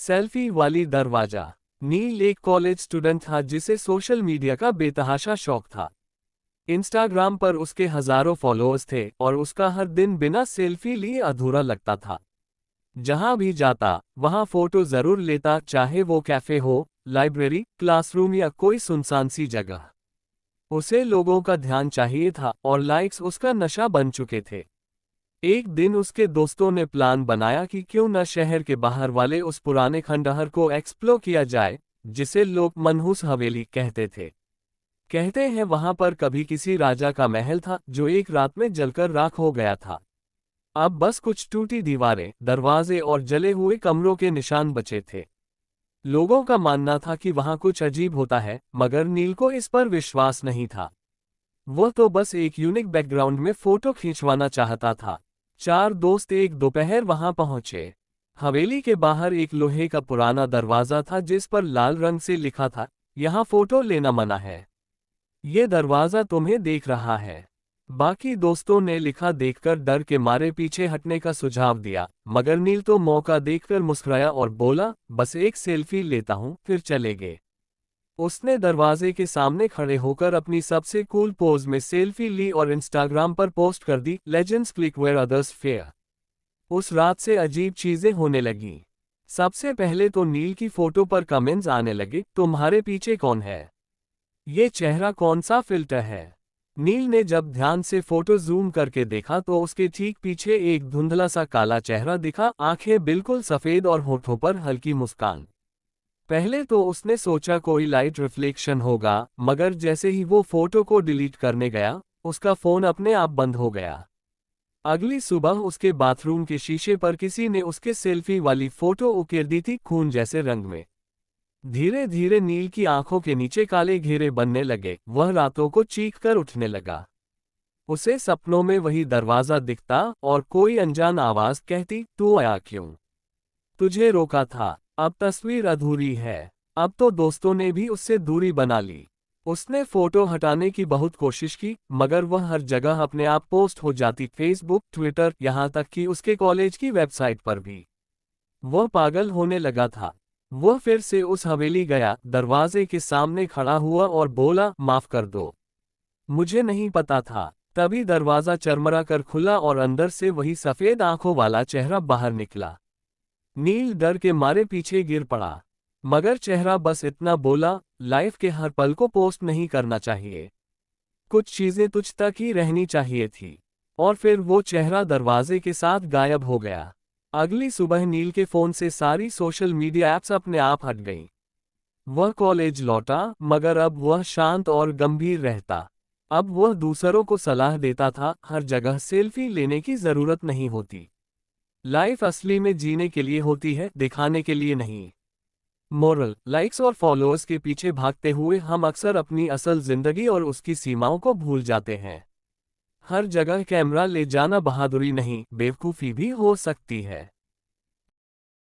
Selfie वाली दरवाजा। नील एक कॉलेज स्टूडेंट था जिसे सोशल मीडिया का बेतहाशा शौक था। इंस्टाग्राम पर उसके हजारों फॉलोअर्स थे और उसका हर दिन बिना सेल्फी लिए अधूरा लगता था। जहां भी जाता वहां फोटो जरूर लेता, चाहे वो कैफे हो, लाइब्रेरी, क्लासरूम या कोई सुनसान सी जगह। उसे लोगों का ध्यान चाहिए था और लाइक्स उसका नशा बन चुके थे। एक दिन उसके दोस्तों ने प्लान बनाया कि क्यों न शहर के बाहर वाले उस पुराने खंडहर को एक्सप्लोर किया जाए, जिसे लोग मनहूस हवेली कहते थे। कहते हैं वहां पर कभी किसी राजा का महल था जो एक रात में जलकर राख हो गया था। अब बस कुछ टूटी दीवारें, दरवाजे और जले हुए कमरों के निशान बचे थे। लोगों का मानना था कि वहां कुछ अजीब होता है, मगर नील को इस पर विश्वास नहीं था। वो तो बस एक यूनिक बैकग्राउंड में फोटो खींचवाना चाहता था। चार दोस्त एक दोपहर वहां पहुंचे। हवेली के बाहर एक लोहे का पुराना दरवाजा था जिस पर लाल रंग से लिखा था, यहाँ फोटो लेना मना है। ये दरवाजा तुम्हें देख रहा है। बाकी दोस्तों ने लिखा देखकर डर के मारे पीछे हटने का सुझाव दिया, मगर नील तो मौका देखकर मुस्कुराया और बोला, बस एक सेल्फी लेता हूं, फिर चले गए। उसने दरवाजे के सामने खड़े होकर अपनी सबसे कूल पोज में सेल्फी ली और इंस्टाग्राम पर पोस्ट कर दी, legends click where others fear. उस रात से अजीब चीजें होने लगीं। सबसे पहले तो नील की फोटो पर कमेंट्स आने लगे, तुम्हारे पीछे कौन है? ये चेहरा कौन सा फिल्टर है? नील ने जब ध्यान से फोटो जूम करके देखा तो उसके ठीक पीछे एक धुंधला सा काला चेहरा दिखा, आंखें बिल्कुल सफेद और होठों पर हल्की मुस्कान। पहले तो उसने सोचा कोई लाइट रिफ्लेक्शन होगा, मगर जैसे ही वो फोटो को डिलीट करने गया, उसका फोन अपने आप बंद हो गया। अगली सुबह उसके बाथरूम के शीशे पर किसी ने उसके सेल्फी वाली फोटो उकेर दी थी, खून जैसे रंग में। धीरे धीरे नील की आंखों के नीचे काले घेरे बनने लगे, वह रातों को चीख कर उठने लगा। उसे सपनों में वही दरवाजा दिखता और कोई अनजान आवाज कहती, तू आया क्यों? तुझे रोका था। अब तस्वीर अधूरी है। अब तो दोस्तों ने भी उससे दूरी बना ली। उसने फोटो हटाने की बहुत कोशिश की, मगर वह हर जगह अपने आप पोस्ट हो जाती, फेसबुक, ट्विटर, यहाँ तक कि उसके कॉलेज की वेबसाइट पर भी। वह पागल होने लगा था। वह फिर से उस हवेली गया, दरवाजे के सामने खड़ा हुआ और बोला, माफ कर दो, मुझे नहीं पता था। तभी दरवाजा चरमरा कर खुला और अंदर से वही सफेद आंखों वाला चेहरा बाहर निकला। नील डर के मारे पीछे गिर पड़ा, मगर चेहरा बस इतना बोला, लाइफ के हर पल को पोस्ट नहीं करना चाहिए। कुछ चीजें तुझ तक ही रहनी चाहिए थी। और फिर वो चेहरा दरवाजे के साथ गायब हो गया। अगली सुबह नील के फोन से सारी सोशल मीडिया ऐप्स अपने आप हट गईं। वह कॉलेज लौटा, मगर अब वह शांत और गंभीर रहता। अब वह दूसरों को सलाह देता था, हर जगह सेल्फी लेने की जरूरत नहीं होती। लाइफ असली में जीने के लिए होती है, दिखाने के लिए नहीं। मोरल, लाइक्स और फॉलोअर्स के पीछे भागते हुए हम अक्सर अपनी असल जिंदगी और उसकी सीमाओं को भूल जाते हैं। हर जगह कैमरा ले जाना बहादुरी नहीं, बेवकूफ़ी भी हो सकती है।